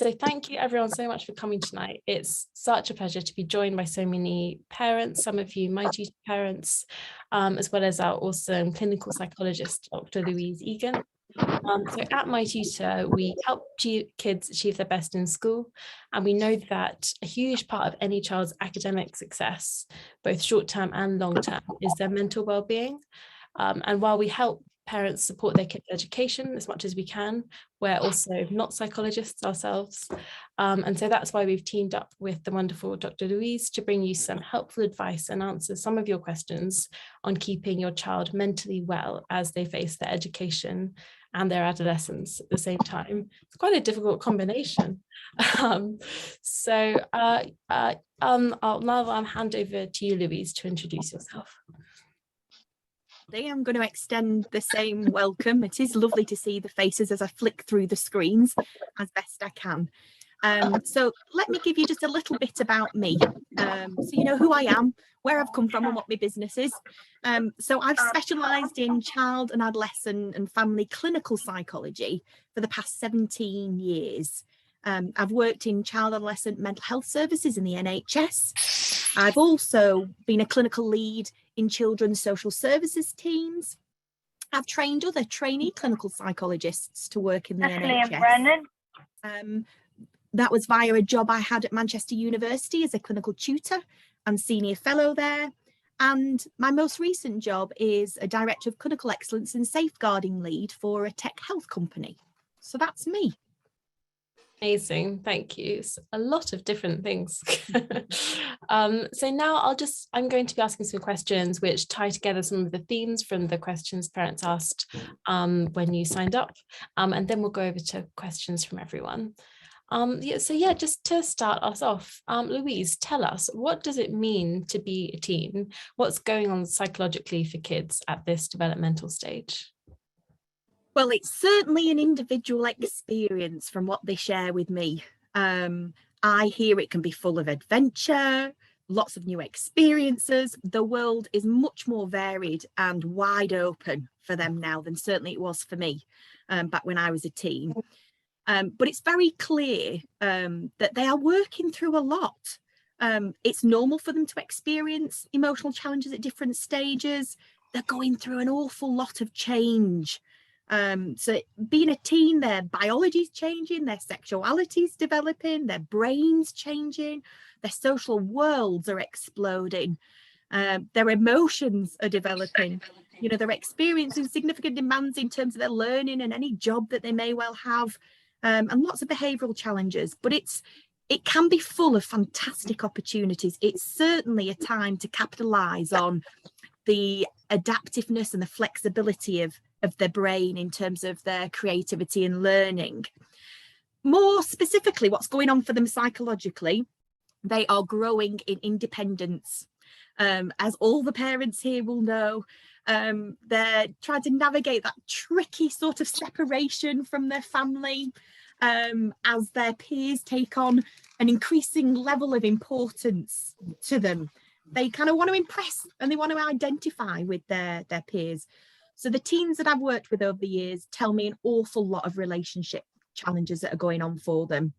So thank you everyone so much for coming tonight. It's such a pleasure to be joined by so many parents, some of you MyTutor parents, as well as our awesome clinical psychologist, Dr. Louise Egan. So at MyTutor, we help kids achieve their best in school, and we know that a huge part of any child's academic success, both short-term and long-term, is their mental well-being. And while we help parents support their kids' education as much as we can, we're also not psychologists ourselves. And so that's why we've teamed up with the wonderful Dr. Louise to bring you some helpful advice and answer some of your questions on keeping your child mentally well as they face their education and their adolescence at the same time. It's quite a difficult combination. I'll now hand over to you, Louise, to introduce yourself. I'm going to extend the same welcome. It is lovely to see the faces as I flick through the screens as best I can. So let me give you just a little bit about me, so you know who I am, where I've come from and what my business is. So I've specialised in child and adolescent and family clinical psychology for the past 17 years. I've worked in child and adolescent mental health services in the NHS. I've also been a clinical lead in children's social services teams. I've trained other trainee clinical psychologists to work in the NHS. That was via a job I had at Manchester University as a clinical tutor and senior fellow there. And my most recent job is a director of clinical excellence and safeguarding lead for a tech health company. So that's me. Amazing, thank you. It's a lot of different things. So now I'm going to be asking some questions which tie together some of the themes from the questions parents asked when you signed up, and then we'll go over to questions from everyone. Just to start us off, Louise, tell us, what does it mean to be a teen? What's going on psychologically for kids at this developmental stage? Well, it's certainly an individual experience from what they share with me. I hear it can be full of adventure, lots of new experiences. The world is much more varied and wide open for them now than certainly it was for me back when I was a teen. But it's very clear that they are working through a lot. It's normal for them to experience emotional challenges at different stages. They're going through an awful lot of change. So being a teen, their biology's changing, their sexuality's developing, their brain's changing, their social worlds are exploding, their emotions are developing. You know, they're experiencing significant demands in terms of their learning and any job that they may well have, and lots of behavioural challenges. But it can be full of fantastic opportunities. It's certainly a time to capitalise on the adaptiveness and the flexibility of their brain in terms of their creativity and learning. More specifically, what's going on for them psychologically, they are growing in independence. As all the parents here will know, they're trying to navigate that tricky sort of separation from their family as their peers take on an increasing level of importance to them. They kind of want to impress and they want to identify with their peers. So the teens that I've worked with over the years tell me an awful lot of relationship challenges that are going on for them,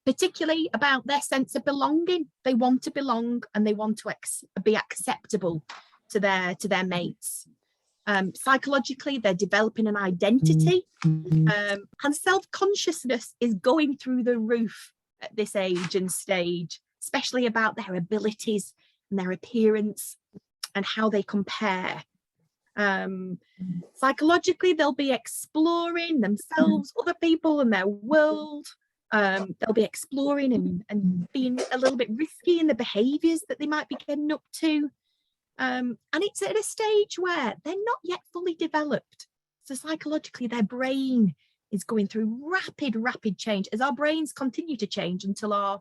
particularly about their sense of belonging. They want to belong and they want to be acceptable to their mates. Psychologically, they're developing an identity, and self-consciousness is going through the roof at this age and stage, especially about their abilities and their appearance and how they compare. Psychologically, they'll be exploring themselves, other people and their world. They'll be exploring and being a little bit risky in the behaviours that they might be getting up to. And it's at a stage where they're not yet fully developed. So psychologically, their brain is going through rapid change as our brains continue to change until our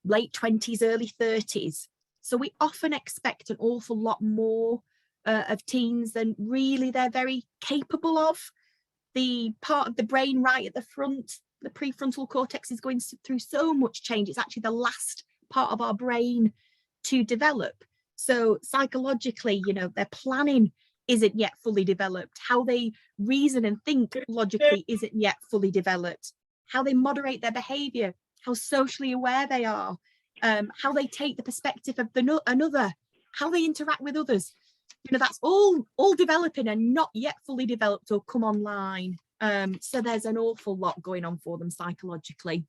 late 20s, early 30s. So we often expect an awful lot more of teens than really they're very capable of. The part of the brain right at the front, the prefrontal cortex, is going through so much change. It's actually the last part of our brain to develop. So psychologically, they're planning isn't yet fully developed. How they reason and think logically isn't yet fully developed. How they moderate their behaviour, how socially aware they are, how they take the perspective of another, how they interact with others. You know, that's all developing and not yet fully developed or come online. So there's an awful lot going on for them psychologically.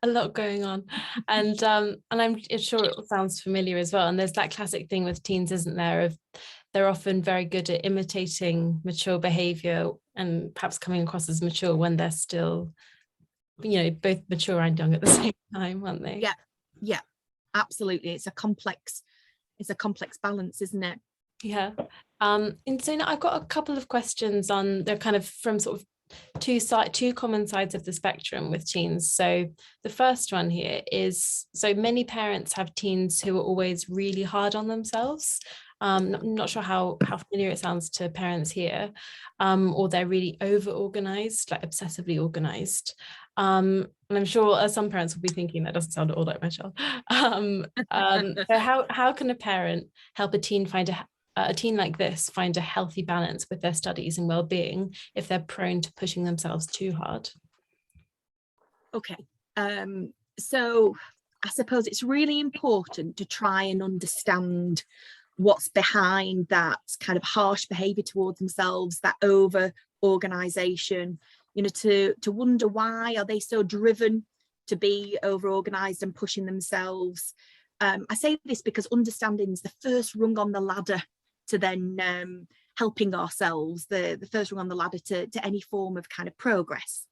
A lot going on, and I'm sure it sounds familiar as well. And there's that classic thing with teens, isn't there, of they're often very good at imitating mature behaviour and perhaps coming across as mature when they're still, you know, both mature and young at the same time, aren't they? Yeah, absolutely. It's a complex balance, isn't it? Yeah. And so now I've got a couple of questions on, they're kind of from sort of two common sides of the spectrum with teens. So the first one here is, so many parents have teens who are always really hard on themselves. I'm not sure how familiar it sounds to parents here, or they're really over organized, like obsessively organized. And I'm sure some parents will be thinking that doesn't sound at all like my child. So how can a parent help a teen a teen like this find a healthy balance with their studies and well-being if they're prone to pushing themselves too hard? Okay, so I suppose it's really important to try and understand what's behind that kind of harsh behaviour towards themselves, that over organisation, you know, to wonder why are they so driven to be over organised and pushing themselves. I say this because understanding is the first rung on the ladder to then helping ourselves, the first rung on the ladder to any form of kind of progress.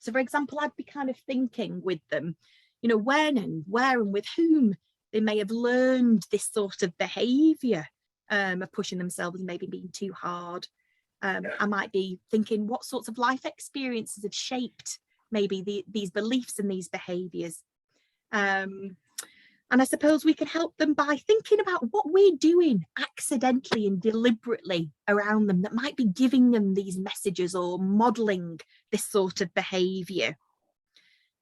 So for example, I'd be kind of thinking with them, you know, when and where and with whom they may have learned this sort of behaviour of pushing themselves and maybe being too hard. I might be thinking what sorts of life experiences have shaped maybe these beliefs and these behaviours. And I suppose we can help them by thinking about what we're doing accidentally and deliberately around them that might be giving them these messages or modelling this sort of behaviour.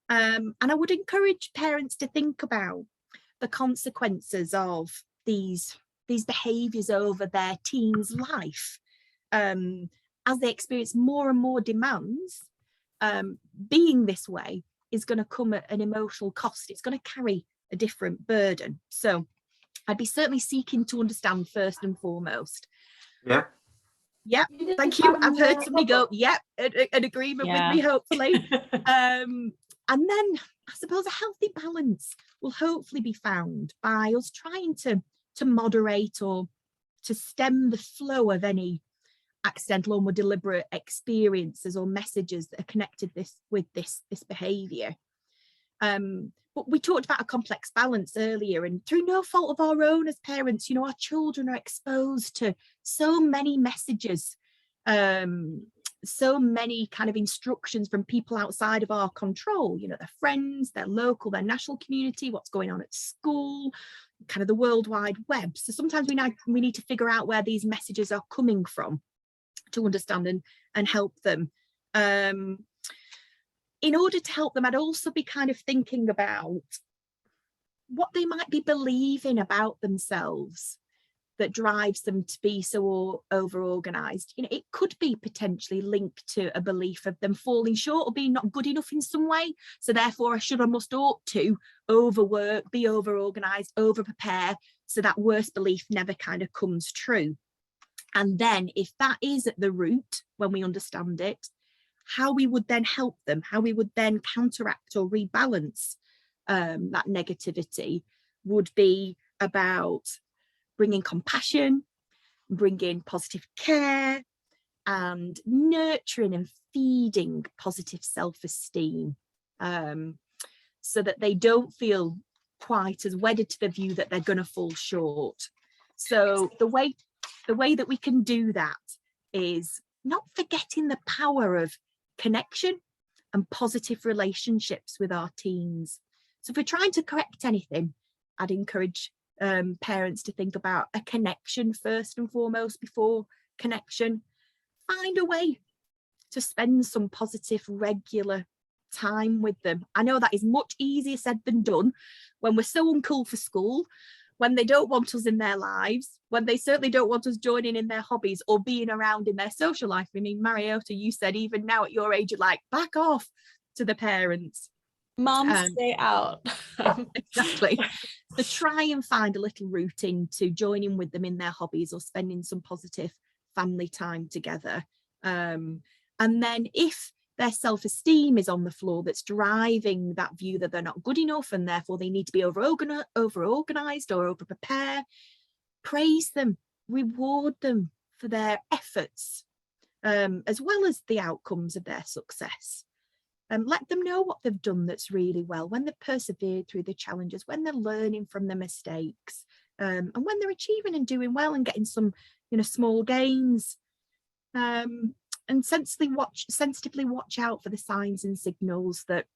And I would encourage parents to think about the consequences of these behaviours over their teen's life. As they experience more and more demands, being this way is going to come at an emotional cost. It's going to carry a different burden. So I'd be certainly seeking to understand first and foremost. Yeah, thank you. I've heard somebody go, yep, an agreement with me, hopefully. And then I suppose a healthy balance will hopefully be found by us trying to moderate or to stem the flow of any accidental or more deliberate experiences or messages that are connected with this behaviour. But we talked about a complex balance earlier, and through no fault of our own as parents, you know, our children are exposed to so many messages, so many kind of instructions from people outside of our control, you know, their friends, their local, their national community, what's going on at school, kind of the World Wide Web. So sometimes we need to figure out where these messages are coming from to understand and help them. In order to help them, I'd also be kind of thinking about what they might be believing about themselves that drives them to be so over-organised. You know, it could be potentially linked to a belief of them falling short or being not good enough in some way. So therefore, I should or must ought to overwork, be over-organised, over-prepare, so that worst belief never kind of comes true. And then if that is at the root, when we understand it, how we would then help them, how we would then counteract or rebalance that negativity would be about bringing compassion, bringing positive care, and nurturing and feeding positive self-esteem, so that they don't feel quite as wedded to the view that they're going to fall short. So the way that we can do that is not forgetting the power of connection and positive relationships with our teens. So if we're trying to correct anything, I'd encourage parents to think about a connection first and foremost before connection. Find a way to spend some positive, regular time with them. I know that is much easier said than done when we're so uncool for school, when they don't want us in their lives, when they certainly don't want us joining in their hobbies or being around in their social life. I mean, Mariota, you said even now at your age, you're like, back off to the parents. Mum, stay out. Exactly. So try and find a little routine to join in with them in their hobbies or spending some positive family time together. And then if their self-esteem is on the floor, that's driving that view that they're not good enough and therefore they need to be over-organized or over-prepare, praise them, reward them for their efforts, as well as the outcomes of their success. Let them know what they've done that's really well, when they've persevered through the challenges, when they're learning from the mistakes, and when they're achieving and doing well and getting some, small gains. And sensitively watch out for the signs and signals that,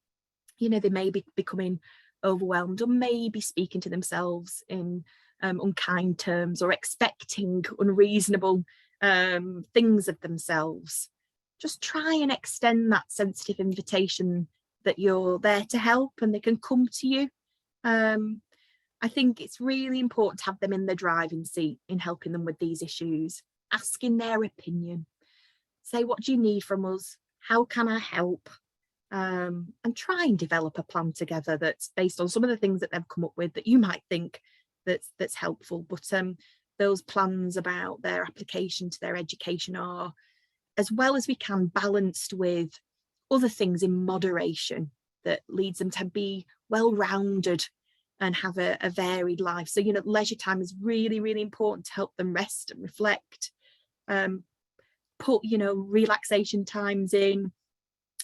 they may be becoming overwhelmed or maybe speaking to themselves in unkind terms or expecting unreasonable things of themselves. Just try and extend that sensitive invitation that you're there to help and they can come to you. I think it's really important to have them in the driving seat in helping them with these issues, asking their opinion. Say, what do you need from us? How can I help? And try and develop a plan together that's based on some of the things that they've come up with that you might think that's helpful. But those plans about their application to their education are, as well as we can, balanced with other things in moderation that leads them to be well-rounded and have a varied life. So, leisure time is really, really important to help them rest and reflect. Put, relaxation times in,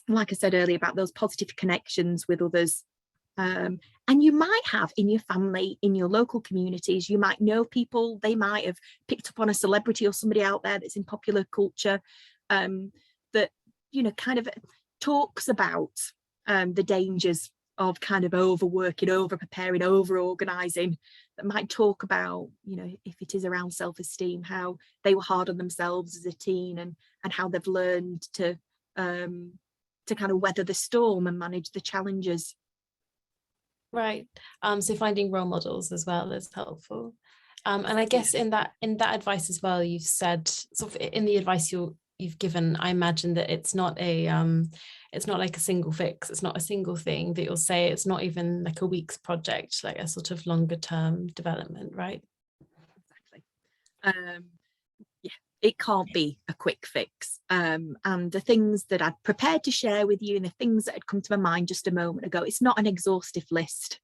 like I said earlier, about those positive connections with others. And you might have in your family, in your local communities, you might know people, they might have picked up on a celebrity or somebody out there that's in popular culture that, kind of talks about the dangers of kind of overworking, over preparing, over organizing, that might talk about, if it is around self-esteem, how they were hard on themselves as a teen and how they've learned to kind of weather the storm and manage the challenges. Right. So finding role models as well is helpful. And I guess in that advice as well, you've said, sort of in the advice you've given, I imagine that it's not like a single fix, it's not a single thing that you'll say, it's not even like a week's project, like a sort of longer term development, right? Exactly. Yeah, it can't be a quick fix. And the things that I'd prepared to share with you and the things that had come to my mind just a moment ago, it's not an exhaustive list.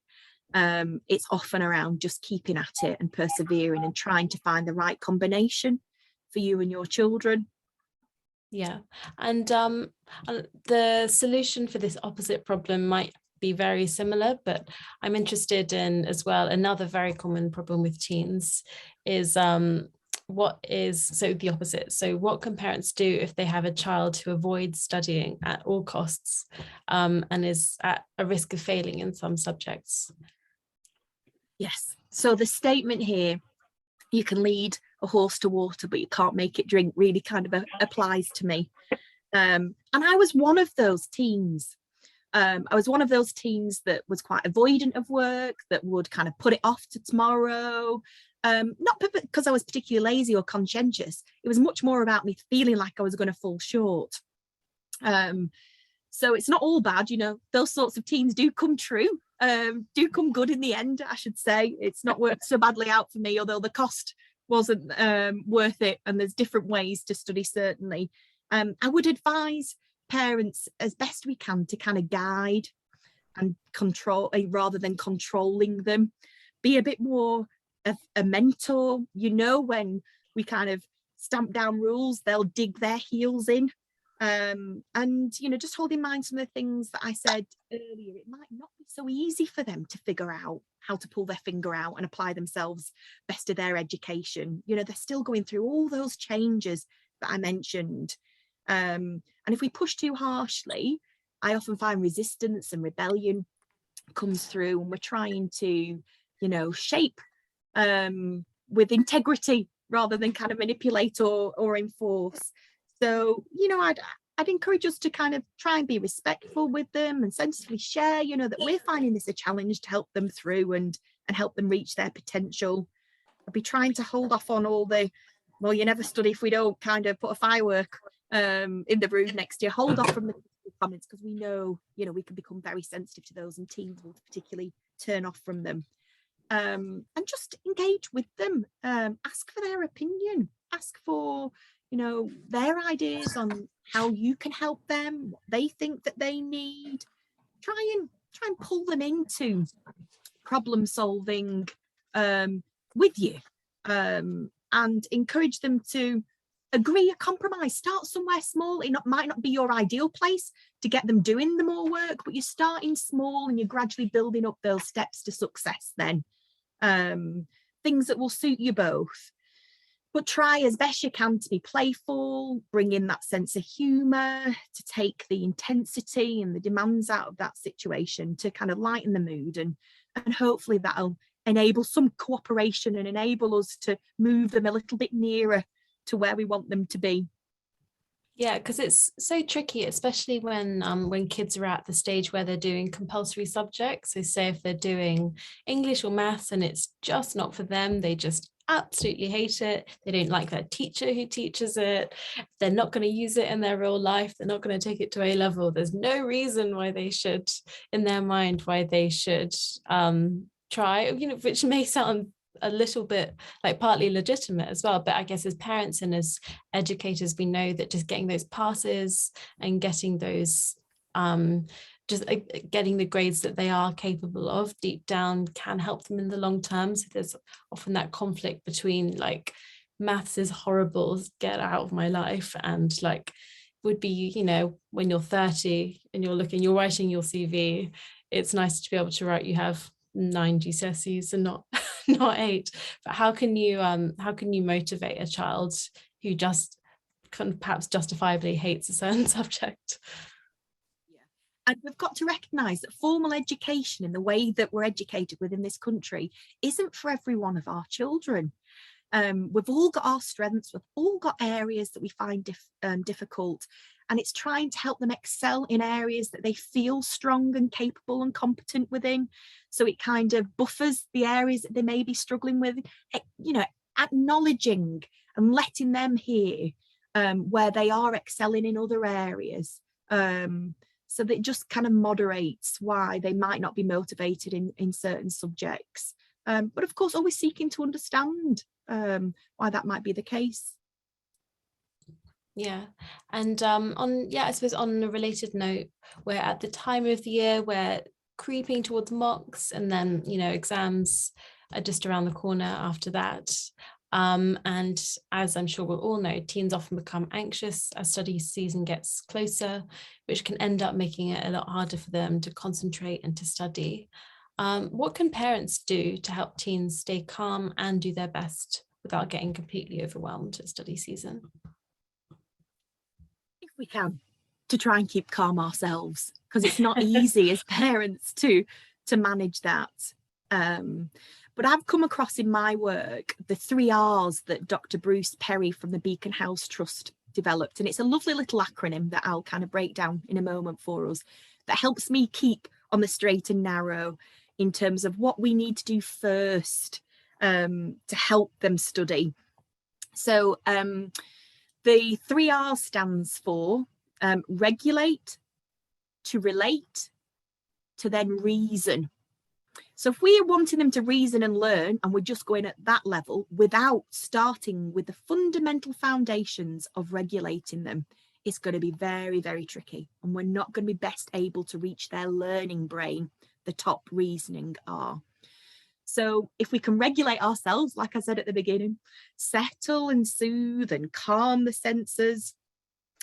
It's often around just keeping at it and persevering and trying to find the right combination for you and your children. Yeah, and the solution for this opposite problem might be very similar, but I'm interested in as well, another very common problem with teens is the opposite. So what can parents do if they have a child who avoids studying at all costs and is at a risk of failing in some subjects? Yes. So the statement here, you can lead a horse to water, but you can't make it drink, really kind of applies to me. And I was one of those teens. I was one of those teens that was quite avoidant of work, that would kind of put it off to tomorrow. Not because I was particularly lazy or conscientious. It was much more about me feeling like I was going to fall short. So it's not all bad, those sorts of teens do come true, do come good in the end, I should say. It's not worked so badly out for me, although the cost wasn't worth it. And there's different ways to study, certainly. I would advise parents as best we can to kind of guide and control rather than controlling them. Be a bit more of a mentor. When we kind of stamp down rules, they'll dig their heels in. And just hold in mind some of the things that I said earlier. It might not be so easy for them to figure out how to pull their finger out and apply themselves best of their education. They're still going through all those changes that I mentioned. And if we push too harshly, I often find resistance and rebellion comes through, and we're trying to, shape with integrity rather than kind of manipulate or enforce. So, I'd encourage us to kind of try and be respectful with them and sensitively share, that we're finding this a challenge to help them through and and help them reach their potential. I'll be trying to hold off on all the, well, you never study if we don't kind of put a firework in the room next year. Hold off from the comments, because we know, we can become very sensitive to those, and teens will particularly turn off from them. And just engage with them, ask for their opinion, ask for, their ideas on how you can help them, what they think that they need. Try and pull them into problem solving with you, and encourage them to agree a compromise. Start somewhere small. It might not be your ideal place to get them doing the more work, but you're starting small and you're gradually building up those steps to success then. Things that will suit you both. But try as best you can to be playful, bring in that sense of humour, to take the intensity and the demands out of that situation, to kind of lighten the mood, and hopefully that'll enable some cooperation and enable us to move them a little bit nearer to where we want them to be. Yeah, because it's so tricky, especially when kids are at the stage where they're doing compulsory subjects. So say if they're doing English or maths and it's just not for them, they just absolutely hate it. They don't like their teacher who teaches it. They're not going to use it in their real life. They're not going to take it to A level. There's no reason why they should, in their mind, why they should try, which may sound a little bit like partly legitimate as well, but I guess as parents and as educators, we know that just getting those passes and getting those getting the grades that they are capable of deep down can help them in the long term. So there's often that conflict between like, maths is horrible, get out of my life, and like would be, when you're 30 and you're writing your CV, it's nice to be able to write you have 9 GCSEs and not 8. But how can you motivate a child who just perhaps justifiably hates a certain subject? Yeah. And we've got to recognise that formal education, in the way that we're educated within this country, isn't for every one of our children. We've all got our strengths, we've all got areas that we find difficult, and it's trying to help them excel in areas that they feel strong and capable and competent within. So it kind of buffers the areas that they may be struggling with, acknowledging and letting them hear where they are excelling in other areas. So that it just kind of moderates why they might not be motivated in certain subjects. But of course, always seeking to understand why that might be the case. Yeah, and I suppose on a related note, we're at the time of the year where creeping towards mocks, and then exams are just around the corner after that. And as I'm sure we'll all know, teens often become anxious as study season gets closer, which can end up making it a lot harder for them to concentrate and to study. What can parents do to help teens stay calm and do their best without getting completely overwhelmed at study season? If we can, to try and keep calm ourselves, because it's not easy as parents to manage that. But I've come across in my work the 3 R's that Dr. Bruce Perry from the Beacon House Trust developed. And it's a lovely little acronym that I'll kind of break down in a moment for us, that helps me keep on the straight and narrow in terms of what we need to do first to help them study. So the 3 R's stands for regulate, to relate, to then reason. So if we're wanting them to reason and learn, and we're just going at that level without starting with the fundamental foundations of regulating them, it's going to be very, very tricky. And we're not going to be best able to reach their learning brain, the top reasoning R. So if we can regulate ourselves, like I said at the beginning, settle and soothe and calm the senses,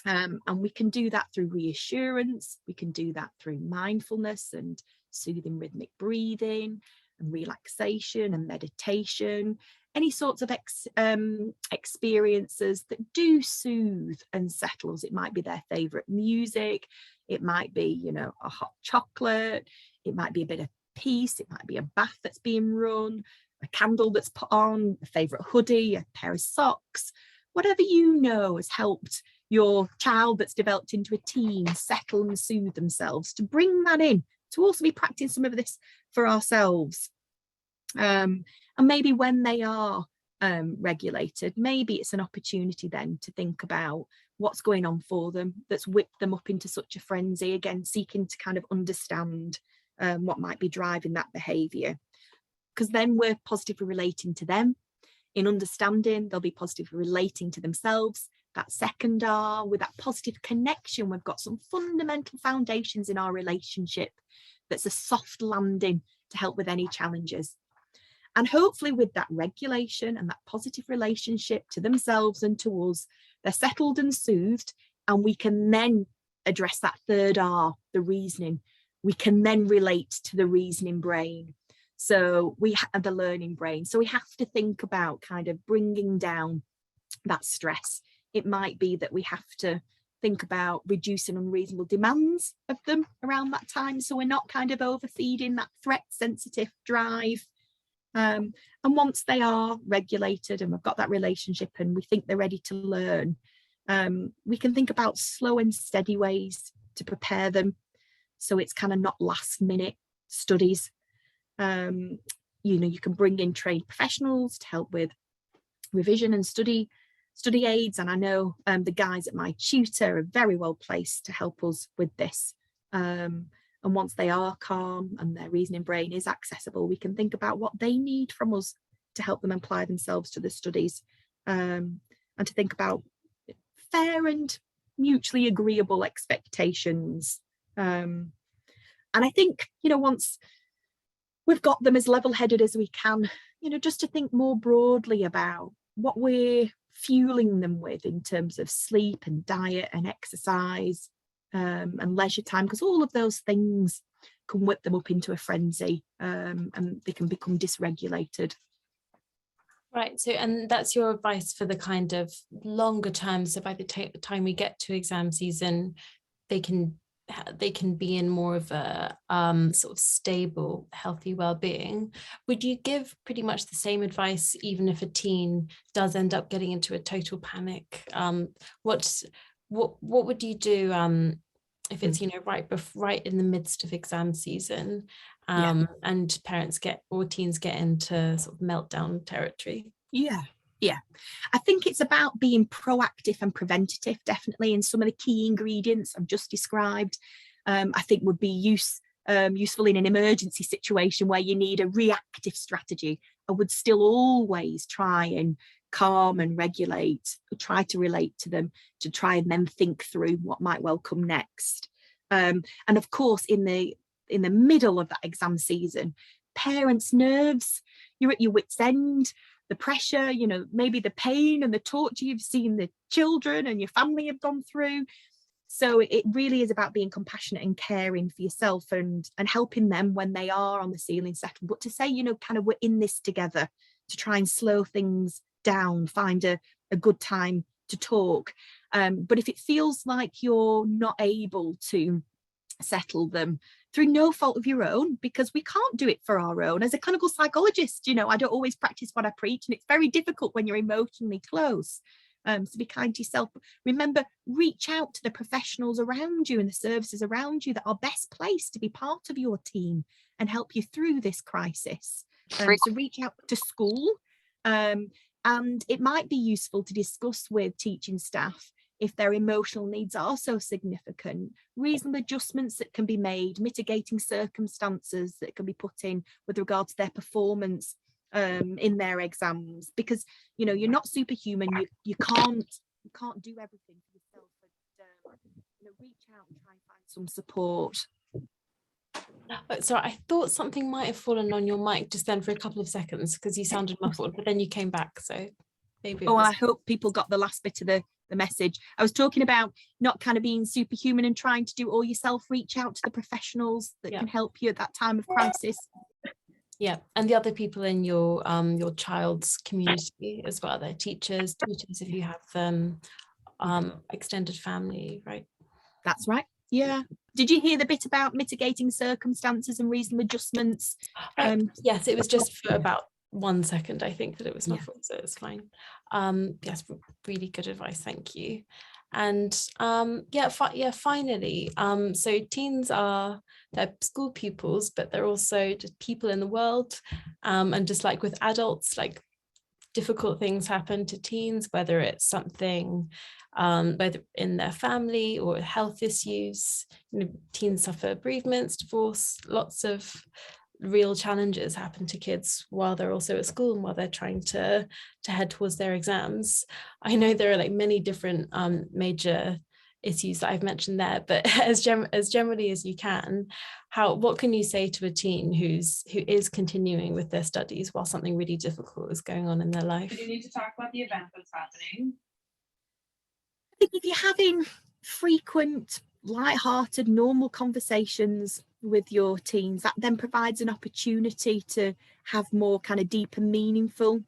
and we can do that through reassurance, we can do that through mindfulness and soothing rhythmic breathing and relaxation and meditation, any sorts of experiences that do soothe and settle us. It might be their favourite music, it might be, a hot chocolate, it might be a bit of peace, it might be a bath that's being run, a candle that's put on, a favourite hoodie, a pair of socks, whatever has helped your child that's developed into a teen settle and soothe themselves, to bring that in, to also be practicing some of this for ourselves. And maybe when they are regulated, maybe it's an opportunity then to think about what's going on for them that's whipped them up into such a frenzy, again seeking to kind of understand what might be driving that behaviour, because then we're positively relating to them. In understanding, they'll be positively relating to themselves. That second R, with that positive connection, we've got some fundamental foundations in our relationship that's a soft landing to help with any challenges. And hopefully with that regulation and that positive relationship to themselves and to us, they're settled and soothed, and we can then address that third R, the reasoning. We can then relate to the reasoning brain. So we have the learning brain. So we have to think about kind of bringing down that stress. It might be that we have to think about reducing unreasonable demands of them around that time, so we're not kind of overfeeding that threat sensitive drive. And once they are regulated and we've got that relationship and we think they're ready to learn, we can think about slow and steady ways to prepare them, so it's kind of not last minute studies. You know, you can bring in trained professionals to help with revision and study aids, and I know the guys at MyTutor are very well placed to help us with this. And once they are calm and their reasoning brain is accessible, we can think about what they need from us to help them apply themselves to the studies, and to think about fair and mutually agreeable expectations. And I think, you know, once we've got them as level-headed as we can, you know, just to think more broadly about what we're fueling them with in terms of sleep and diet and exercise, and leisure time, because all of those things can whip them up into a frenzy, and they can become dysregulated. Right. So, and that's your advice for the kind of longer term. So by the time we get to exam season, they can be in more of a sort of stable, healthy well-being. Would you give pretty much the same advice even if a teen does end up getting into a total panic? What would you do if it's, you know, right in the midst of exam season, and parents or teens get into sort of meltdown territory? Yeah, I think it's about being proactive and preventative, definitely, and some of the key ingredients I've just described I think would be useful in an emergency situation where you need a reactive strategy. I would still always try and calm and regulate, try to relate to them, to try and then think through what might well come next. And of course, in the middle of that exam season, parents' nerves, you're at your wit's end. The pressure, you know, maybe the pain and the torture you've seen the children and your family have gone through. So it really is about being compassionate and caring for yourself and helping them when they are on the ceiling settle. But to say, you know, kind of we're in this together, to try and slow things down, find a good time to talk. But if it feels like you're not able to settle them through no fault of your own, because we can't do it for our own. As a clinical psychologist, you know, I don't always practice what I preach, and it's very difficult when you're emotionally close. So be kind to yourself. Remember, reach out to the professionals around you and the services around you that are best placed to be part of your team and help you through this crisis. So reach out to school, and it might be useful to discuss with teaching staff if their emotional needs are so significant, reasonable adjustments that can be made, mitigating circumstances that can be put in with regard to their performance in their exams, because, you know, you're not superhuman. You can't do everything for yourself. But you know, reach out and try and find some support. So I thought something might have fallen on your mic just then for a couple of seconds because you sounded muffled, but then you came back. So maybe. I hope people got the last bit of the message. I was talking about not kind of being superhuman and trying to do it all yourself. Reach out to the professionals that can help you at that time of crisis. Yeah, and the other people in your child's community as well, their teachers, tutors, if you have them, extended family, right? That's right. Yeah. Did you hear the bit about mitigating circumstances and reasonable adjustments? Yes, it was just for about 1 second, I think, that it was muffled, so it's fine. Yes, really good advice, thank you. And finally, so teens they're school pupils, but they're also just people in the world. And just like with adults, like difficult things happen to teens, whether it's something whether in their family or health issues. Teens suffer bereavements, divorce, lots of real challenges happen to kids while they're also at school and while they're trying to head towards their exams. I know there are like many different major issues that I've mentioned there, but as generally as you can, what can you say to a teen who is continuing with their studies while something really difficult is going on in their life? You need to talk about the event that's happening. I think if you're having frequent, light-hearted, normal conversations with your teens, that then provides an opportunity to have more kind of deep and meaningful.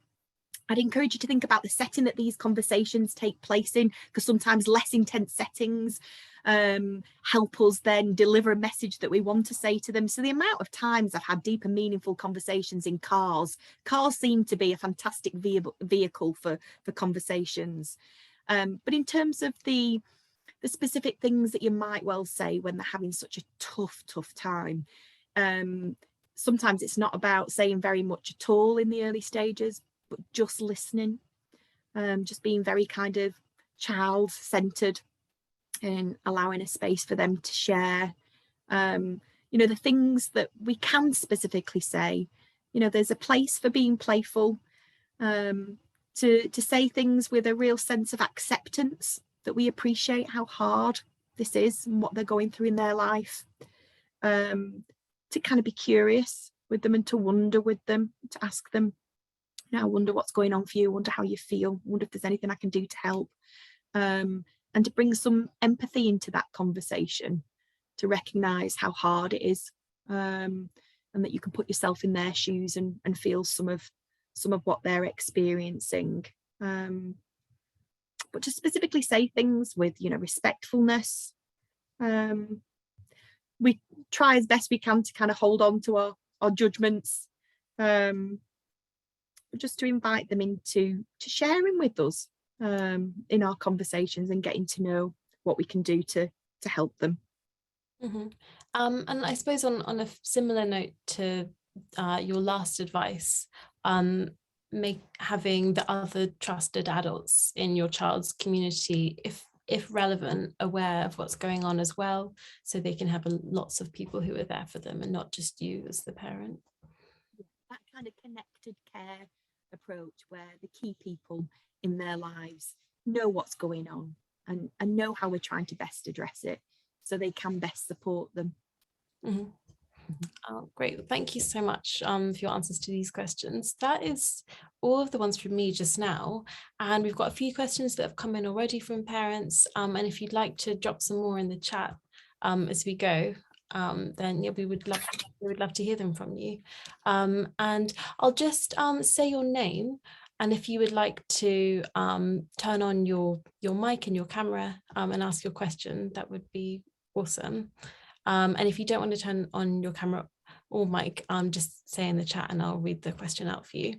I'd encourage you to think about the setting that these conversations take place in, because sometimes less intense settings help us then deliver a message that we want to say to them. So the amount of times I've had deep and meaningful conversations in cars seem to be a fantastic vehicle for conversations. But in terms of the specific things that you might well say when they're having such a tough time, sometimes it's not about saying very much at all in the early stages, but just listening, just being very kind of child-centered and allowing a space for them to share. The things that we can specifically say, there's a place for being playful, to say things with a real sense of acceptance, that we appreciate how hard this is and what they're going through in their life, to kind of be curious with them and to wonder with them, to ask them, I wonder what's going on for you, I wonder how you feel, I wonder if there's anything I can do to help, and to bring some empathy into that conversation, to recognise how hard it is, and that you can put yourself in their shoes and feel some of what they're experiencing, but to specifically say things with respectfulness. We try as best we can to kind of hold on to our judgments, just to invite them into sharing with us in our conversations and getting to know what we can do to help them. Mm-hmm. And I suppose on a similar note to your last advice, having the other trusted adults in your child's community, if relevant, aware of what's going on as well, so they can have lots of people who are there for them and not just you as the parent. That kind of connected care approach, where the key people in their lives know what's going on and know how we're trying to best address it, so they can best support them. Mm-hmm. Oh, great. Thank you so much for your answers to these questions. That is all of the ones from me just now. And we've got a few questions that have come in already from parents. And if you'd like to drop some more in the chat as we go, then we would love to hear them from you. And I'll just say your name. And if you would like to turn on your mic and your camera and ask your question, that would be awesome. And if you don't want to turn on your camera or mic, just say in the chat and I'll read the question out for you.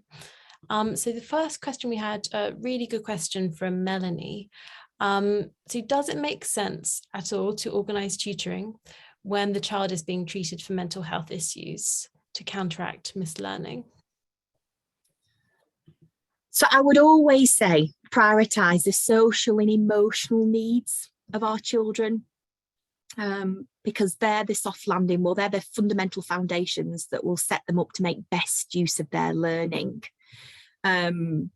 So the first question we had, a really good question from Melanie. So does it make sense at all to organise tutoring when the child is being treated for mental health issues to counteract mislearning? So I would always say prioritise the social and emotional needs of our children, because they're the soft landing, well, they're the fundamental foundations that will set them up to make best use of their learning. And,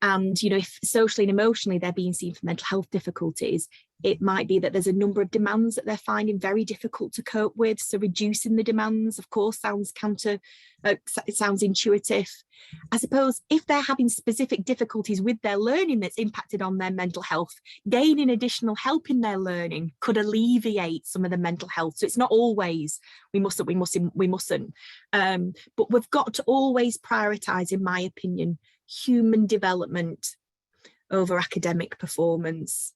if socially and emotionally they're being seen for mental health difficulties, it might be that there's a number of demands that they're finding very difficult to cope with. So reducing the demands, of course, it sounds intuitive. I suppose if they're having specific difficulties with their learning that's impacted on their mental health, gaining additional help in their learning could alleviate some of the mental health. So it's not always we mustn't. But we've got to always prioritise, in my opinion, human development over academic performance.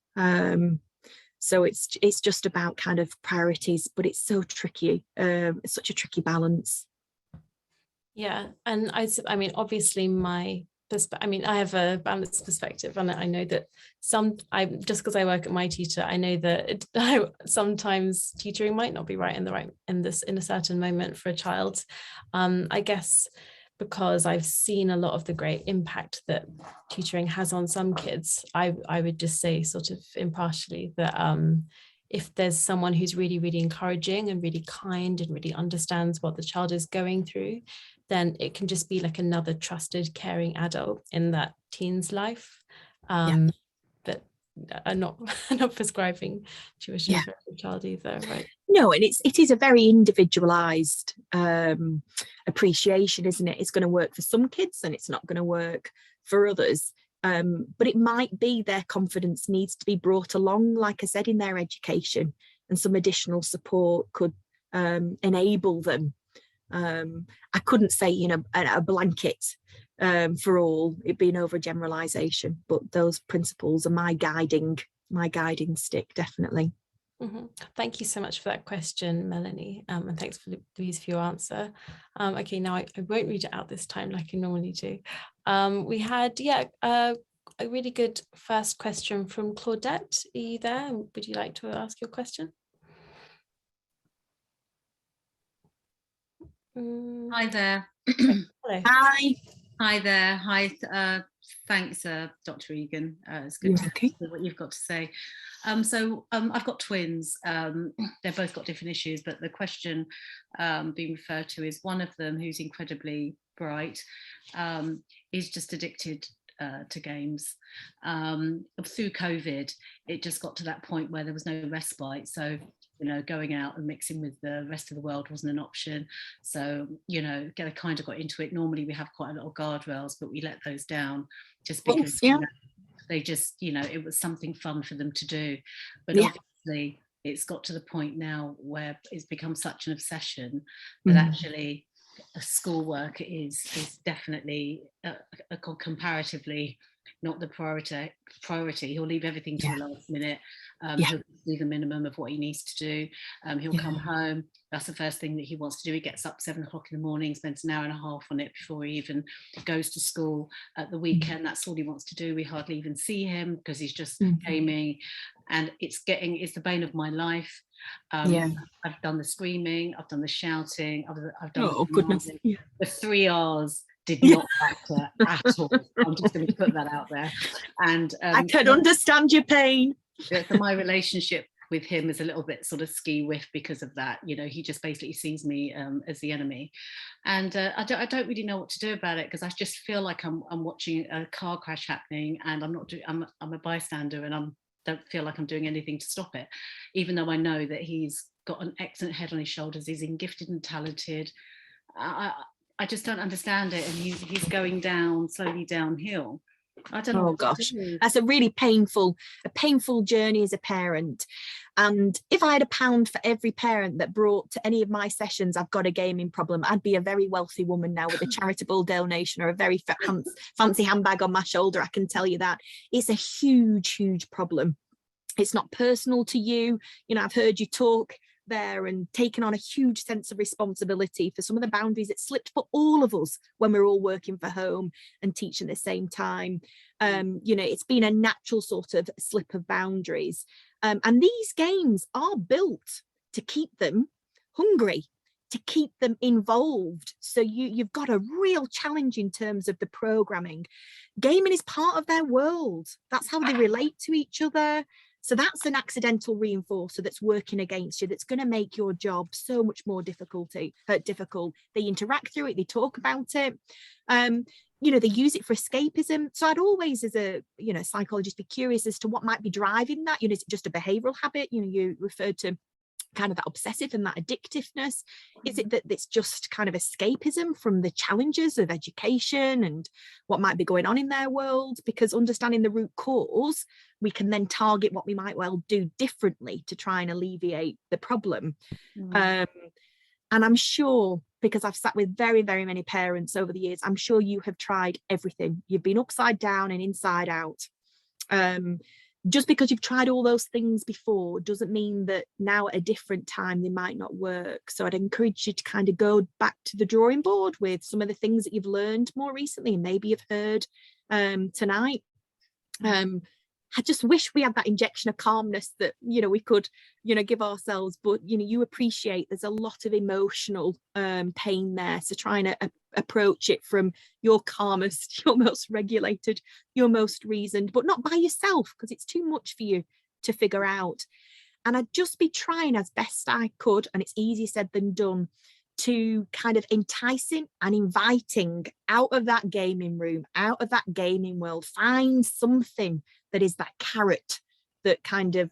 So it's just about kind of priorities, but it's so tricky. It's such a tricky balance. Yeah, and I mean, obviously my I mean, I have a balanced perspective, and I know that just because I work at MyTutor, I know that sometimes tutoring might not be right in a certain moment for a child. I guess because I've seen a lot of the great impact that tutoring has on some kids, I would just say sort of impartially that if there's someone who's really, really encouraging and really kind and really understands what the child is going through, then it can just be like another trusted, caring adult in that teen's life. But I'm not prescribing tuition for a child either, right? No, and it is a very individualized appreciation, isn't it? It's going to work for some kids and it's not going to work for others. But it might be their confidence needs to be brought along, like I said, in their education, and some additional support could enable them. I couldn't say, you know, a blanket for all, it being over generalization, but those principles are my guiding stick, definitely. Mm-hmm. Thank you so much for that question, Melanie, and thanks for Louise for your answer. Okay, now I won't read it out this time like I normally do. We had a really good first question from Claudette. Are you there? Would you like to ask your question? Hi there. Hello. Hi. Hi there. Hi. Thanks, Dr. Egan. It's good to hear what you've got to say. I've got twins. They've both got different issues, but the question being referred to is one of them, who's incredibly bright, is just addicted to games. Through COVID, it just got to that point where there was no respite. So, you know, going out and mixing with the rest of the world wasn't an option. So, you know, I kind of got into it. Normally we have quite a lot of guardrails, but we let those down just because you know, they just, you know, it was something fun for them to do. But obviously it's got to the point now where it's become such an obsession that actually schoolwork is definitely comparatively not the priority. He'll leave everything to the last minute. He'll do the minimum of what he needs to do. He'll come home. That's the first thing that he wants to do. He gets up 7 o'clock in the morning, spends an hour and a half on it before he even goes to school. At the weekend, that's all he wants to do. We hardly even see him because he's just gaming, and it's the bane of my life. I've done the screaming, I've done the shouting, I've done the 3 R's did not factor at all. I'm just going to put that out there. And I can understand your pain. So my relationship with him is a little bit sort of ski-whiff because of that. You know, he just basically sees me as the enemy, and I don't really know what to do about it, because I just feel like I'm watching a car crash happening, and I'm a bystander, and I don't feel like I'm doing anything to stop it, even though I know that he's got an excellent head on his shoulders. He's gifted and talented. I just don't understand it, and he's going slowly downhill. I don't know. Oh gosh, that's a really painful journey as a parent. And if I had £1 for every parent that brought to any of my sessions, I've got a gaming problem, I'd be a very wealthy woman now with a charitable donation or a very fancy handbag on my shoulder. I can tell you that. It's a huge problem. It's not personal to you. You know, I've heard you talk there and taken on a huge sense of responsibility for some of the boundaries that slipped for all of us when we're all working for home and teaching at the same time. You know, it's been a natural sort of slip of boundaries, and these games are built to keep them hungry, to keep them involved. So you've got a real challenge in terms of the programming. Gaming is part of their world. That's how they relate to each other. So that's an accidental reinforcer that's working against you, that's going to make your job so much more difficult. They interact through it, they talk about it, you know, they use it for escapism. So I'd always, as a psychologist, be curious as to what might be driving that. You know, is it just a behavioural habit? You know, you referred to kind of that obsessive and that addictiveness. Is it that it's just kind of escapism from the challenges of education and what might be going on in their world? Because understanding the root cause, we can then target what we might well do differently to try and alleviate the problem. And I'm sure, because I've sat with very many parents over the years, I'm sure you have tried everything. You've been upside down and inside out. just because you've tried all those things before doesn't mean that now at a different time they might not work. So I'd encourage you to kind of go back to the drawing board with some of the things that you've learned more recently and maybe you've heard tonight. I just wish we had that injection of calmness that, you know, we could, you know, give ourselves, but, you know, you appreciate there's a lot of emotional pain there. So trying to approach it from your calmest, your most regulated, your most reasoned, but not by yourself, because it's too much for you to figure out. And I'd just be trying as best I could, and it's easier said than done, to kind of enticing and inviting out of that gaming room, out of that gaming world, find something that is that carrot that kind of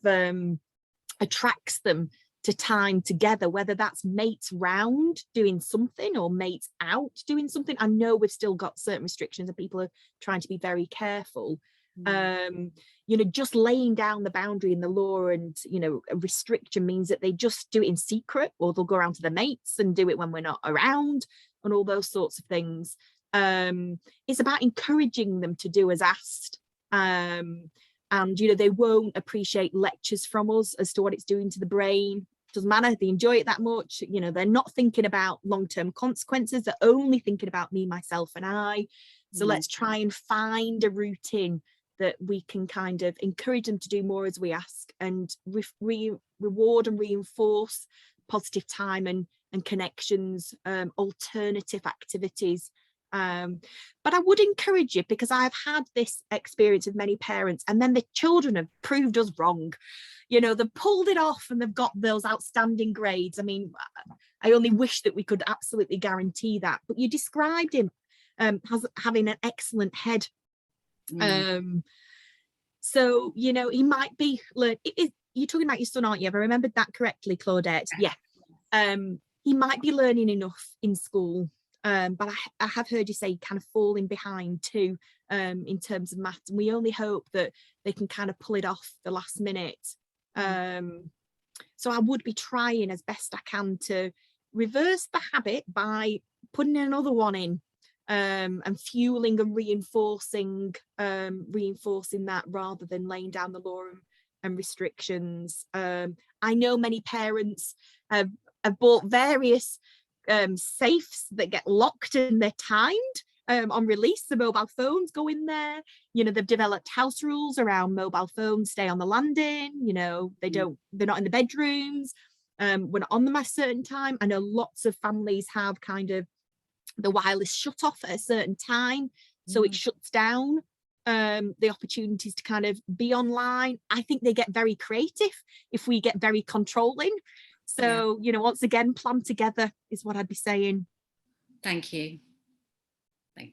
attracts them to time together, whether that's mates round doing something or mates out doing something. I know we've still got certain restrictions and people are trying to be very careful. You know, just laying down the boundary in the law and, you know, a restriction means that they just do it in secret, or they'll go around to their mates and do it when we're not around and all those sorts of things. It's about encouraging them to do as asked. And, you know, they won't appreciate lectures from us as to what it's doing to the brain. Doesn't matter, they enjoy it that much. You know, they're not thinking about long-term consequences, they're only thinking about me, myself and I. So let's try and find a routine that we can kind of encourage them to do more as we ask, and reward and reinforce positive time and connections, alternative activities. But I would encourage you, because I've had this experience with many parents and then the children have proved us wrong. You know, they've pulled it off and they've got those outstanding grades. I mean, I only wish that we could absolutely guarantee that, but you described him as having an excellent head. So, you know, he might be, you're talking about your son, aren't you? Have I remembered that correctly, Claudette? Yeah. He might be learning enough in school, but I have heard you say kind of falling behind too, in terms of maths, and we only hope that they can kind of pull it off the last minute. So I would be trying as best I can to reverse the habit by putting another one in, and fueling and reinforcing that, rather than laying down the law and restrictions. I know many parents have bought various safes that get locked and they're timed on release. The mobile phones go in there. You know, they've developed house rules around mobile phones stay on the landing. You know, they're not in the bedrooms. We're not on them at a certain time. I know lots of families have kind of the wireless shut off at a certain time, so it shuts down the opportunities to kind of be online. I think they get very creative if we get very controlling. So, you know, once again, plan together is what I'd be saying. Thank you.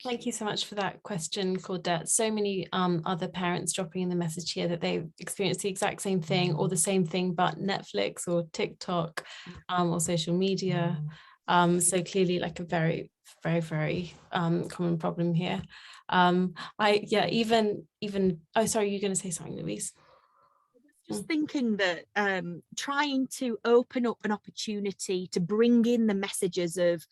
Thank you so much for that question, Claudette. So many other parents dropping in the message here that they've experienced the exact same thing, or the same thing, but Netflix or TikTok or social media. So clearly like a very, very, very common problem here. Even oh, sorry, you're going to say something, Louise? Just thinking that trying to open up an opportunity to bring in the messages of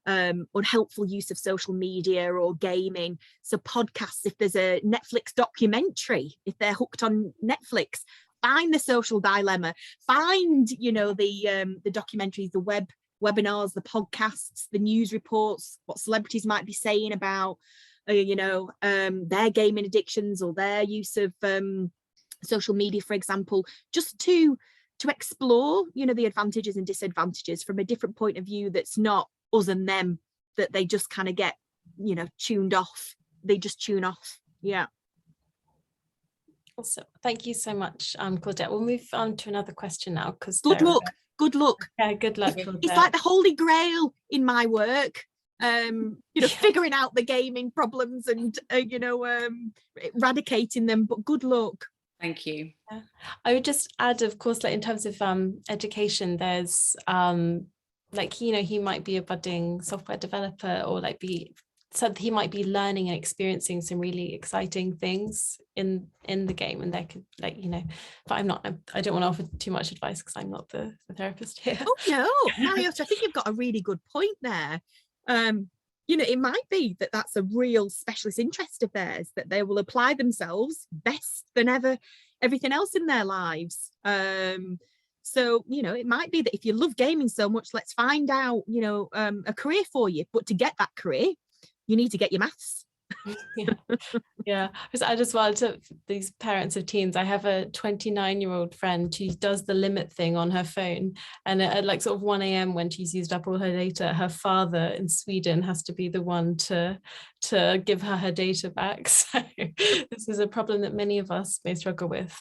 unhelpful use of social media or gaming. So podcasts, if there's a Netflix documentary, if they're hooked on Netflix, find the social dilemma, find, you know, the documentaries, the webinars, the podcasts, the news reports, what celebrities might be saying about you know, their gaming addictions or their use of social media, for example, just to explore, you know, the advantages and disadvantages from a different point of view that's not us and them, that they just kind of get, you know, tuned off. They just tune off. Yeah. Also, thank you so much, Claudette. We'll move on to another question now, because good luck. Yeah, good luck. It's like the holy grail in my work. You know, figuring out the gaming problems and you know, eradicating them, but good luck. Thank you. Yeah. I would just add, of course, like in terms of education, there's like, you know, he might be a budding software developer, or like he might be learning and experiencing some really exciting things in the game, and there could, like, you know, but I don't want to offer too much advice because I'm not the therapist here. Oh no, Mariota, I think you've got a really good point there. You know, it might be that that's a real specialist interest of theirs, that they will apply themselves best than ever everything else in their lives. So, you know, it might be that if you love gaming so much, let's find out, you know, a career for you. But to get that career, you need to get your maths. Yeah, because I just wanted to, these parents of teens, I have a 29-year-old friend who does the limit thing on her phone, and at like sort of 1 a.m. when she's used up all her data, her father in Sweden has to be the one to give her data back. So this is a problem that many of us may struggle with.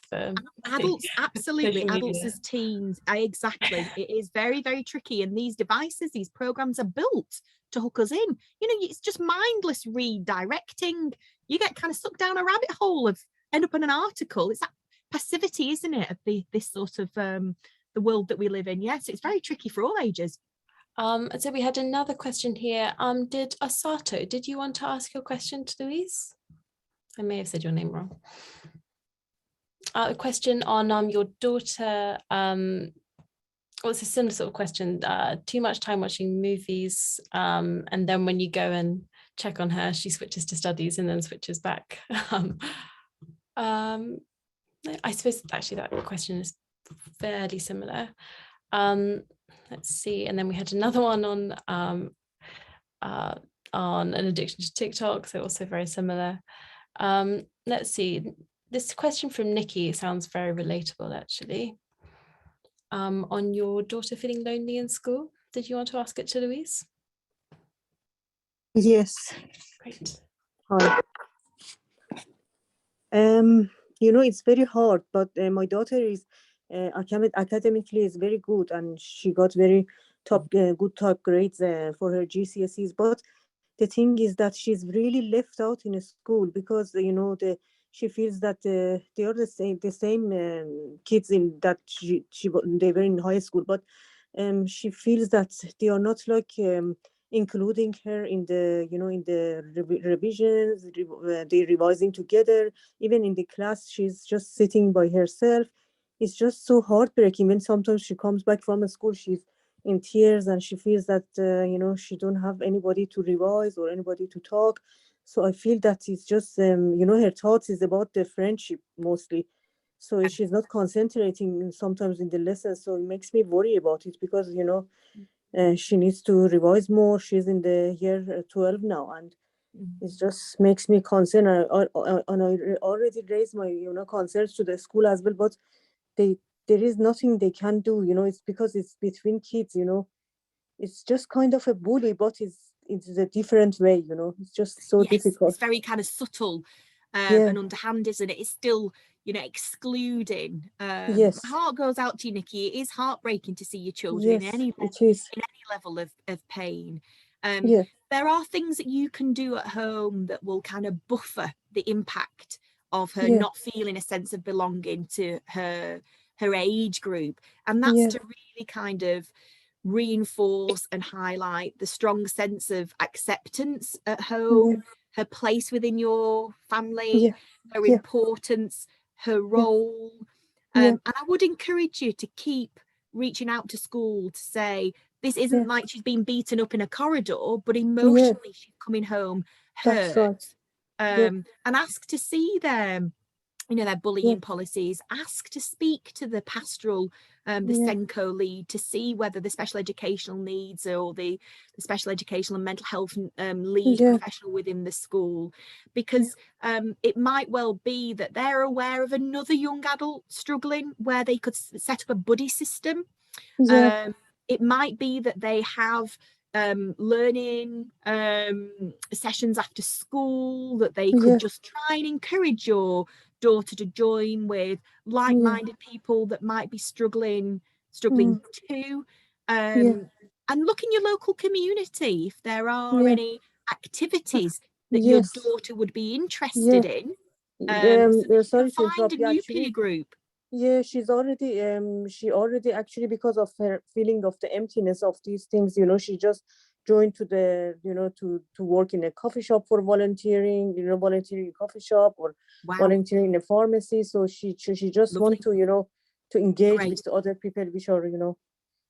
Adults, absolutely, adults media. as teens, exactly. It is very, very tricky, and these devices, these programs are built to hook us in. You know, it's just mindless redirecting. You get kind of sucked down a rabbit hole of end up in an article. It's that passivity, isn't it, of this sort of the world that we live in. Yes, it's very tricky for all ages. So we had another question here. Did Asato, did you want to ask your question to Louise? I may have said your name wrong. A question on your daughter. Well, it's a similar sort of question. Too much time watching movies, and then when you go and check on her, she switches to studies and then switches back. I suppose actually that question is fairly similar. Let's see, and then we had another one on an addiction to TikTok, so also very similar. Let's see, this question from Nikki sounds very relatable actually. On your daughter feeling lonely in school, did you want to ask it to Louise? Yes. Great. Hi. You know, it's very hard, but my daughter is academically is very good, and she got very good top grades for her GCSEs. But the thing is that she's really left out in a school because you know she feels that they are the same kids in that they were in high school, but she feels that they are not like including her in the, you know, in the revisions, they revising together. Even in the class, she's just sitting by herself. It's just so heartbreaking when sometimes she comes back from school, she's in tears and she feels that, you know, she don't have anybody to revise or anybody to talk. So I feel that it's just, you know, her thoughts is about the friendship mostly. So she's not concentrating sometimes in the lessons. So it makes me worry about it because, you know, she needs to revise more. She's in the year 12 now, and it just makes me concerned. And I already raised my, you know, concerns to the school as well, but there is nothing they can do. You know, it's because it's between kids. You know, it's just kind of a bully, but it's a different way. You know, it's just so difficult. It's very kind of subtle Yeah. and underhand, isn't it? It's still, you know, excluding. Yes. My heart goes out to you, Nikki. It is heartbreaking to see your children Yes, in any level of pain. Yeah. There are things that you can do at home that will kind of buffer the impact of her Yeah. not feeling a sense of belonging to her age group, and that's Yeah. to really kind of reinforce and highlight the strong sense of acceptance at home, her place within your family, her importance, her role. And I would encourage you to keep reaching out to school to say, this isn't like she's been beaten up in a corridor, but emotionally she's coming home hurt. That's right. And ask to see them, you know, their bullying policies. Ask to speak to the pastoral, the Senko lead, to see whether the special educational needs or the special educational and mental health lead professional within the school, because it might well be that they're aware of another young adult struggling where they could set up a buddy system. It might be that they have learning sessions after school that they could just try and encourage your daughter to join with like-minded people that might be struggling too. And look in your local community if there are any activities that your daughter would be interested in, so that you can find a new peer group. Yeah, she already actually, because of her feeling of the emptiness of these things, you know, she just joined to the, you know, to work in a coffee shop for volunteering, you know, volunteering in a coffee shop or volunteering in a pharmacy. So she just want to, you know, to engage with the other people which are, you know.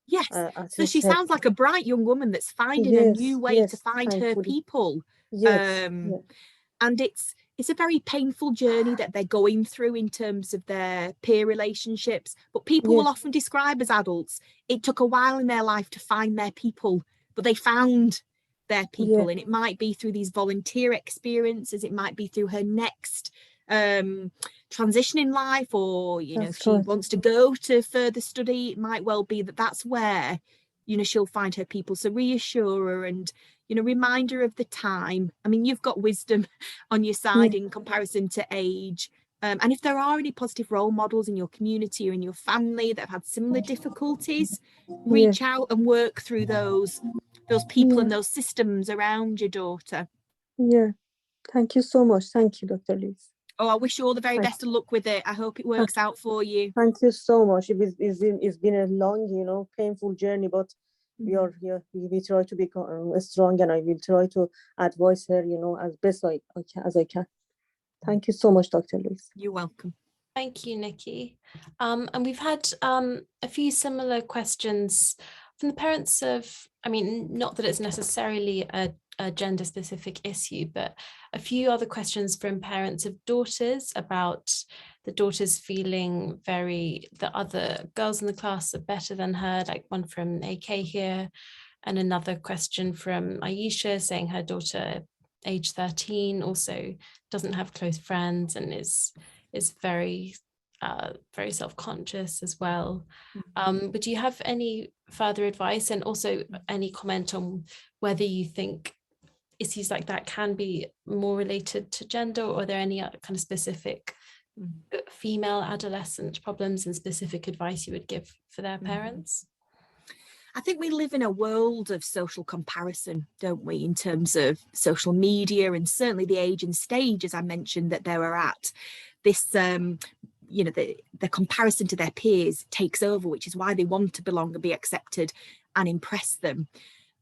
Yes. So she sounds like a bright young woman that's finding a new way to find her people. Yes. And it's a very painful journey that they're going through in terms of their peer relationships. But people will often describe as adults, it took a while in their life to find their people, but they found their people. And it might be through these volunteer experiences, it might be through her next transition in life, or, you know, if she wants to go to further study, it might well be that that's where, you know, she'll find her people. So reassure her and, you know, remind her of the time. I mean, you've got wisdom on your side in comparison to age. And if there are any positive role models in your community or in your family that have had similar difficulties, reach out and work through those people and those systems around your daughter. Yeah, thank you so much. Thank you, Dr. Louise. Oh, I wish you all the very best of luck with it. I hope it works out for you. Thank you so much. It's been a long, you know, painful journey, but we try to be strong, and I will try to advise her, you know, as best as I can. Thank you so much, Dr. Louise. You're welcome. Thank you, Nikki. And we've had a few similar questions from the parents of, I mean, not that it's necessarily a gender specific issue, but a few other questions from parents of daughters about the daughters feeling the other girls in the class are better than her, like one from AK here, and another question from Aisha saying her daughter, age 13, also doesn't have close friends and is very self-conscious as well. But do you have any further advice, and also any comment on whether you think issues like that can be more related to gender, or are there any kind of specific female adolescent problems and specific advice you would give for their parents? I think we live in a world of social comparison, don't we, in terms of social media, and certainly the age and stage, as I mentioned, that they were at. This, you know, the comparison to their peers takes over, which is why they want to belong and be accepted and impress them.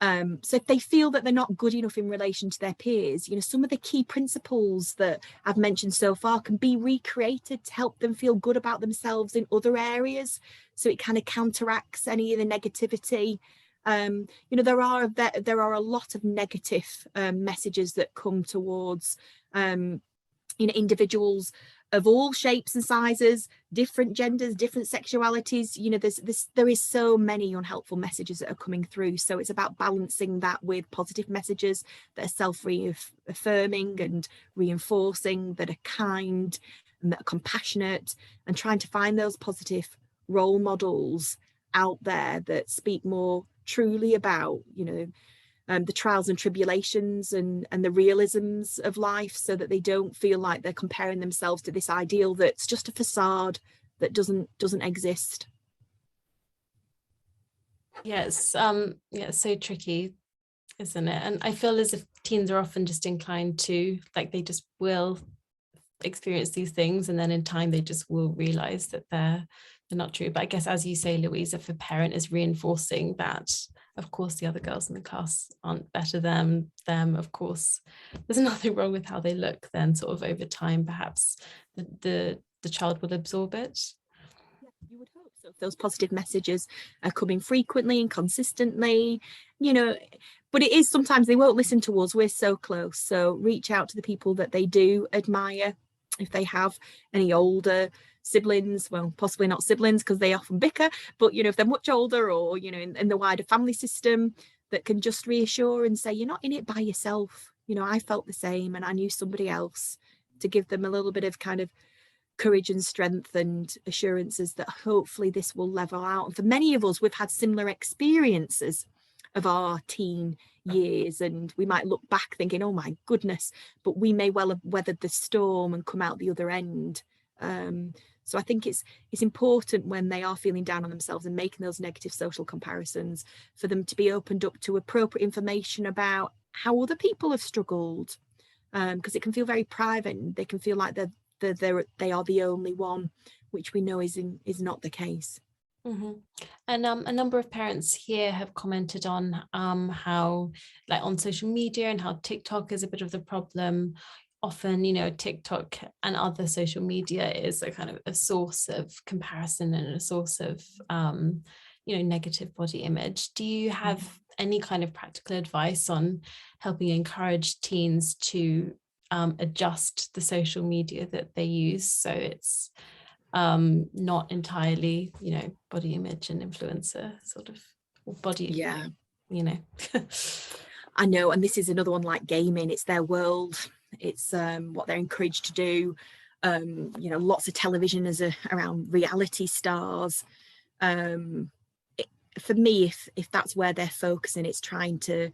So if they feel that they're not good enough in relation to their peers, you know, some of the key principles that I've mentioned so far can be recreated to help them feel good about themselves in other areas. So it kind of counteracts any of the negativity. You know, there are a lot of negative messages that come towards you know, individuals of all shapes and sizes, different genders, different sexualities. You know, there is so many unhelpful messages that are coming through. So it's about balancing that with positive messages that are self-reaffirming and reinforcing, that are kind and that are compassionate, and trying to find those positive role models out there that speak more truly about, you know, the trials and tribulations and the realisms of life, so that they don't feel like they're comparing themselves to this ideal that's just a facade that doesn't exist. Yes, it's so tricky, isn't it? And I feel as if teens are often just inclined to, like, they just will experience these things, and then in time they just will realize that they're not true. But I guess, as you say, Louise, if a parent is reinforcing that, of course the other girls in the class aren't better than them, of course there's nothing wrong with how they look, then sort of over time perhaps the child will absorb it. Yeah, you would hope so. If those positive messages are coming frequently and consistently, you know, but it is sometimes they won't listen to us, we're so close. So reach out to the people that they do admire. If they have any older siblings, well, possibly not siblings because they often bicker, but, you know, if they're much older, or, you know, in the wider family system, that can just reassure and say, you're not in it by yourself. You know, I felt the same and I knew somebody else, to give them a little bit of kind of courage and strength and assurances that hopefully this will level out. And for many of us, we've had similar experiences of our teen years, and we might look back thinking, oh my goodness, but we may well have weathered the storm and come out the other end. So I think it's important, when they are feeling down on themselves and making those negative social comparisons, for them to be opened up to appropriate information about how other people have struggled, because it can feel very private, and they can feel like they are the only one, which we know is not the case. Mm-hmm. And a number of parents here have commented on how, like, on social media, and how TikTok is a bit of the problem. Often, you know, TikTok and other social media is a kind of a source of comparison and a source of, you know, negative body image. Do you have any kind of practical advice on helping encourage teens to adjust the social media that they use, so it's not entirely, you know, body image and influencer sort of, or body, Yeah, you know. I know, and this is another one like gaming. It's their world. It's what they're encouraged to do. You know, lots of television as around reality stars. For me, if that's where they're focusing, it's trying to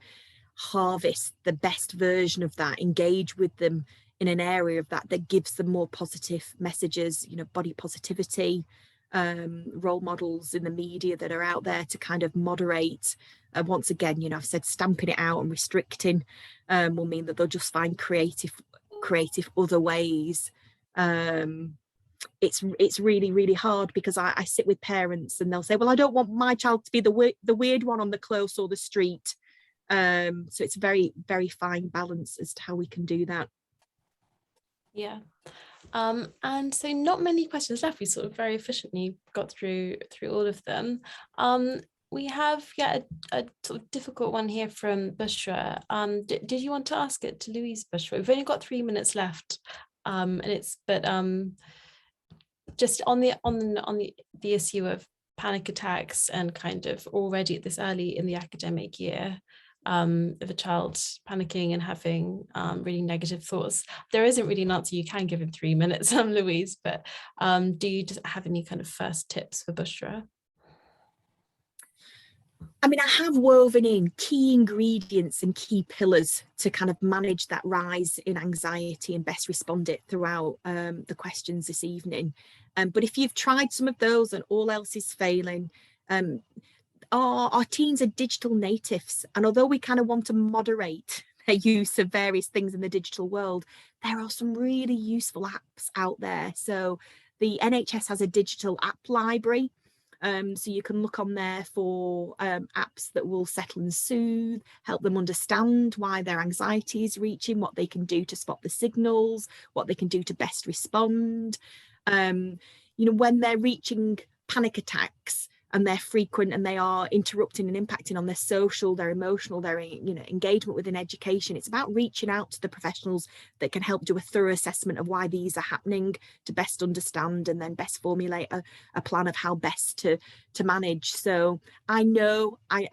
harvest the best version of that, engage with them in an area of that gives them more positive messages, you know, body positivity, role models in the media that are out there to kind of moderate. Once again, you know, I've said stamping it out and restricting will mean that they'll just find creative other ways. It's really, really hard, because I sit with parents and they'll say, well, I don't want my child to be the weird one on the close or the street. So it's a very, very fine balance as to how we can do that. Yeah. And so not many questions left. We sort of very efficiently got through all of them. We have a sort of difficult one here from Bushra. Did you want to ask it to Louise, Bushra? We've only got 3 minutes left, and it's just on the issue of panic attacks, and kind of already at this early in the academic year, of a child panicking and having really negative thoughts. There isn't really an answer you can give in 3 minutes, Louise, but do you just have any kind of first tips for Bushra? I mean, I have woven in key ingredients and key pillars to kind of manage that rise in anxiety and best respond it throughout the questions this evening. But if you've tried some of those and all else is failing, our teens are digital natives, and although we kind of want to moderate their use of various things in the digital world, there are some really useful apps out there. So the NHS has a digital app library, so you can look on there for apps that will settle and soothe, help them understand why their anxiety is reaching, what they can do to spot the signals, what they can do to best respond. You know, when they're reaching panic attacks and they're frequent and they are interrupting and impacting on their social, their emotional, their, you know, engagement within education, it's about reaching out to the professionals that can help do a thorough assessment of why these are happening, to best understand and then best formulate a plan of how best to manage. So I know I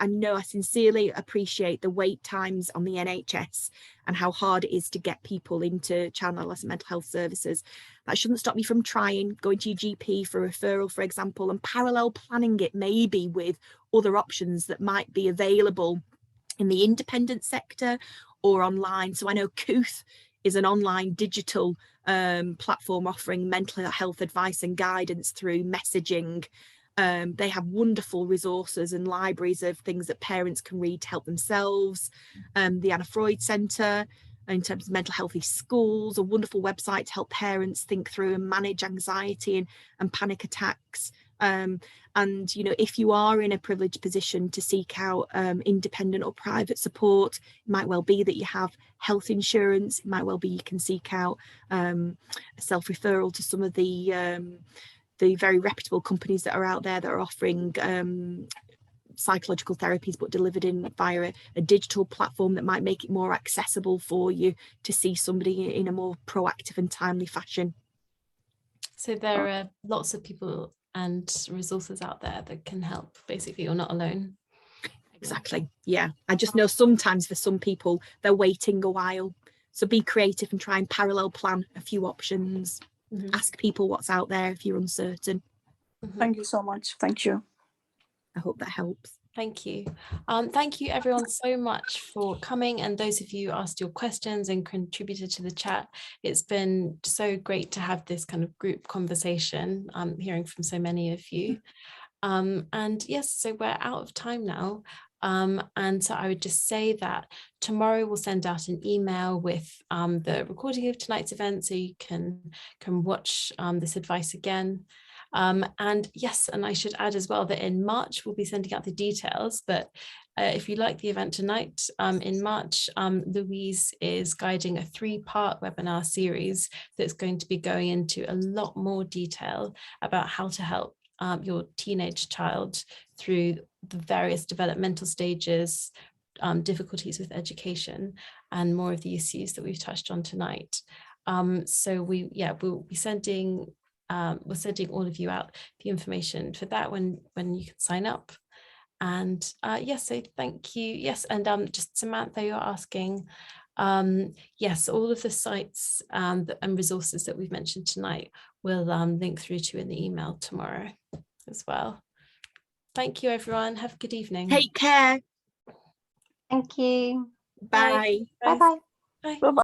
sincerely appreciate the wait times on the NHS and how hard it is to get people into child and adolescent mental health services. That shouldn't stop you from trying, going to your GP for a referral, for example, and parallel planning it maybe with other options that might be available in the independent sector or online. So I know Kooth is an online digital platform offering mental health advice and guidance through messaging. They have wonderful resources and libraries of things that parents can read to help themselves. The Anna Freud Centre, in terms of mental healthy schools, a wonderful website to help parents think through and manage anxiety and panic attacks. And, you know, if you are in a privileged position to seek out independent or private support, it might well be that you have health insurance. It might well be you can seek out a self-referral to some of the very reputable companies that are out there that are offering psychological therapies, but delivered in via a digital platform that might make it more accessible for you to see somebody in a more proactive and timely fashion. So there are lots of people and resources out there that can help. Basically, you're not alone. Exactly. Yeah. I just know sometimes for some people, they're waiting a while. So be creative and try and parallel plan a few options. Mm-hmm. Ask people what's out there if you're uncertain. Mm-hmm. Thank you so much. Thank you. I hope that helps. Thank you. Thank you everyone so much for coming, and those of you who asked your questions and contributed to the chat. It's been so great to have this kind of group conversation, hearing from so many of you. And yes, so we're out of time now. And so I would just say that tomorrow we'll send out an email with the recording of tonight's event, so you can watch this advice again. And yes, and I should add as well that in March we'll be sending out the details, but if you like the event tonight, in March, Louise is guiding a 3-part webinar series that's going to be going into a lot more detail about how to help your teenage child through the various developmental stages, difficulties with education. and more of the issues that we've touched on tonight. So we'll be sending we're sending all of you out the information for that when you can sign up. And yes, so thank you. Yes, and just Samantha, you're asking, yes, all of the sites and resources that we've mentioned tonight will link through to in the email tomorrow as well. Thank you, everyone. Have a good evening. Take care. Thank you. Bye. Bye bye. Bye. Bye bye.